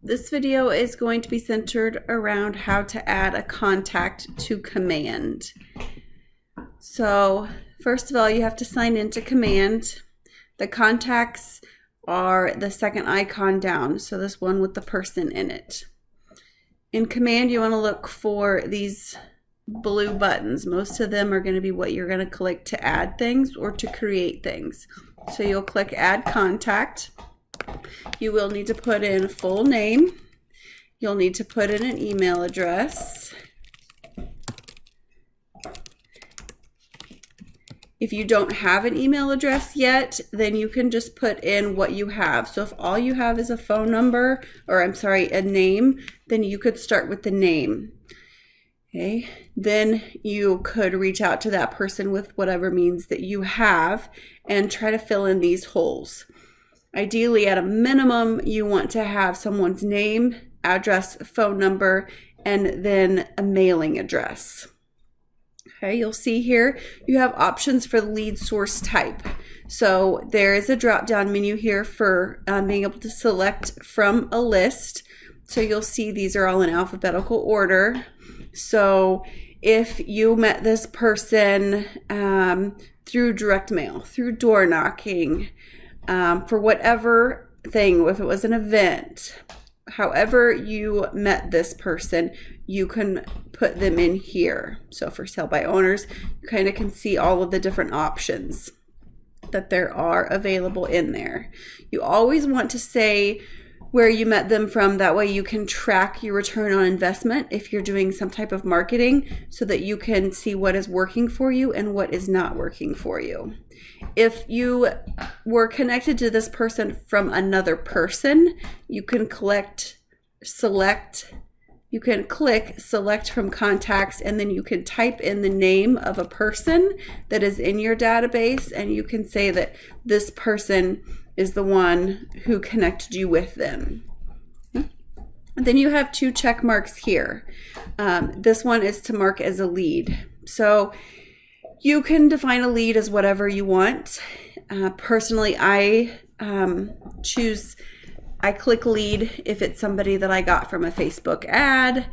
This video is going to be centered around how to add a contact to Command. So first of all, you have to sign into Command. The contacts are the second icon down, so this one with the person in it. In Command, you want to look for these blue buttons. Most of them are going to be what you're going to click to add things or to create things. So you'll click Add Contact. You will need to put in a full name. You'll need to put in an email address. If you don't have an email address yet, then you can just put in what you have. So if all you have is a phone number, or I'm sorry, a name, then you could start with the name. Okay, then you could reach out to that person with whatever means that you have and try to fill in these holes. Ideally, at a minimum, you want to have someone's name, address, phone number, and then a mailing address. Okay, you'll see here you have options for the lead source type. So there is a drop-down menu here for being able to select from a list. So you'll see these are all in alphabetical order. So if you met this person through direct mail, through door knocking, for whatever thing, if it was an event, however you met this person, you can put them in here. So for sale by owners, you kind of can see all of the different options that there are available in there. You always want to say where you met them from. That way you can track your return on investment if you're doing some type of marketing, so that you can see what is working for you and what is not working for you. If you were connected to this person from another person, you can click select from contacts, and then you can type in the name of a person that is in your database, and you can say that this person is the one who connected you with them. And then you have two check marks here. This one is to mark as a lead. So you can define a lead as whatever you want. Personally, I click lead if it's somebody that I got from a Facebook ad,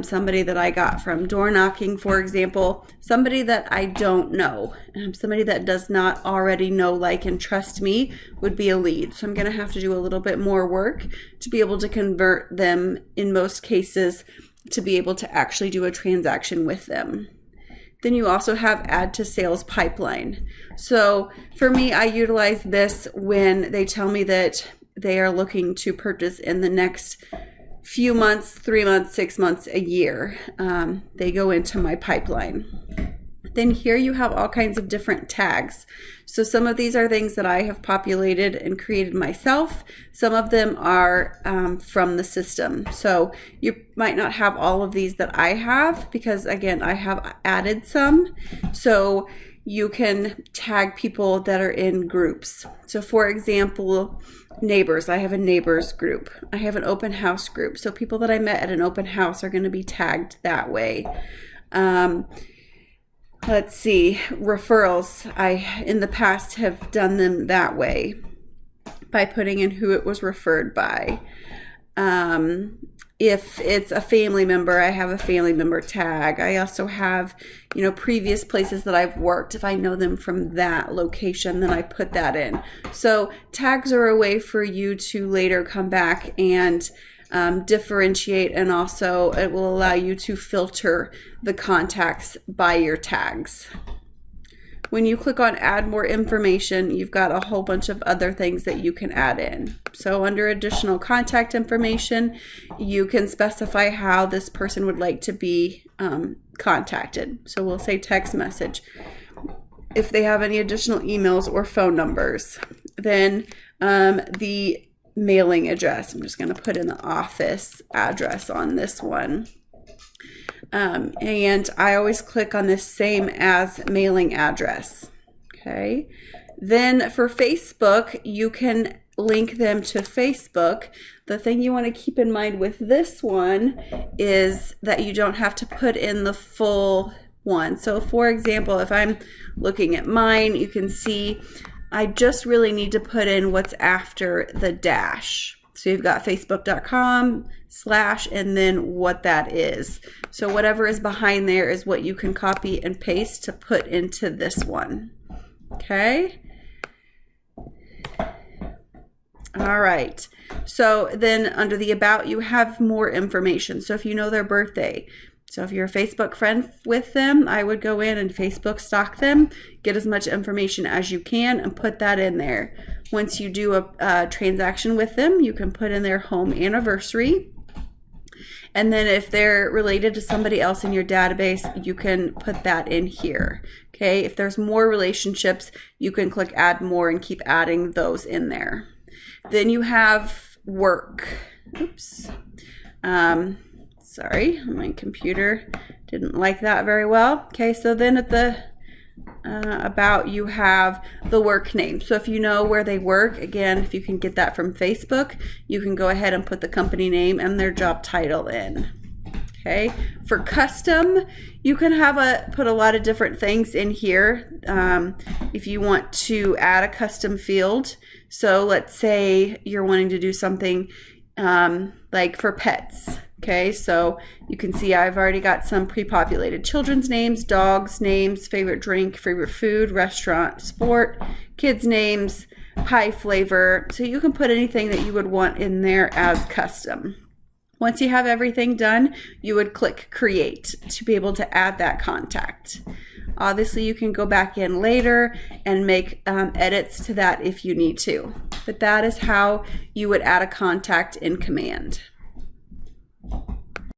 somebody that I got from door knocking, for example, somebody that I don't know, somebody that does not already know, like, and trust me would be a lead. So I'm going to have to do a little bit more work to be able to convert them, in most cases, to be able to actually do a transaction with them. Then you also have add to sales pipeline. So for me, I utilize this when they tell me that they are looking to purchase in the next few months, 3 months, 6 months, a year. They go into my pipeline. Then here you have all kinds of different tags. So some of these are things that I have populated and created myself. Some of them are from the system. So you might not have all of these that I have, because again, I have added some. So you can tag people that are in groups. So for example, neighbors, I have a neighbors group. I have an open house group. So people that I met at an open house are going to be tagged that way. Let's see, referrals. I, in the past, have done them that way by putting in who it was referred by. If it's a family member, I have a family member tag. I also have, previous places that I've worked. If I know them from that location, then I put that in. So tags are a way for you to later come back and differentiate, and also it will allow you to filter the contacts by your tags. When you click on add more information, you've got a whole bunch of other things that you can add in. So under additional contact information, you can specify how this person would like to be contacted. So we'll say text message. If they have any additional emails or phone numbers, then the mailing address. I'm just going to put in the office address on this one. And I always click on this same as mailing address. Okay. Then for Facebook, you can link them to Facebook. The thing you want to keep in mind with this one is that you don't have to put in the full one. So for example, if I'm looking at mine, you can see I just really need to put in what's after the dash. So you've got facebook.com/ and then what that is. So whatever is behind there is what you can copy and paste to put into this one. Okay. All right. So then under the about, you have more information. So if you know their birthday, so if you're a Facebook friend with them, I would go in and Facebook stalk them, get as much information as you can and put that in there. Once you do a transaction with them, you can put in their home anniversary. And then if they're related to somebody else in your database, you can put that in here. Okay, if there's more relationships, you can click add more and keep adding those in there. Then you have work. Oops. Sorry, my computer didn't like that very well. Okay, so then at the about, you have the work name. So if you know where they work, again, if you can get that from Facebook, you can go ahead and put the company name and their job title in. Okay, for custom, you can put a lot of different things in here. If you want to add a custom field, so let's say you're wanting to do something like for pets. Okay, so you can see I've already got some pre-populated children's names, dogs names, favorite drink, favorite food, restaurant, sport, kids names, pie flavor. So you can put anything that you would want in there as custom. Once you have everything done, you would click create to be able to add that contact. Obviously, you can go back in later and make edits to that if you need to. But that is how you would add a contact in Command.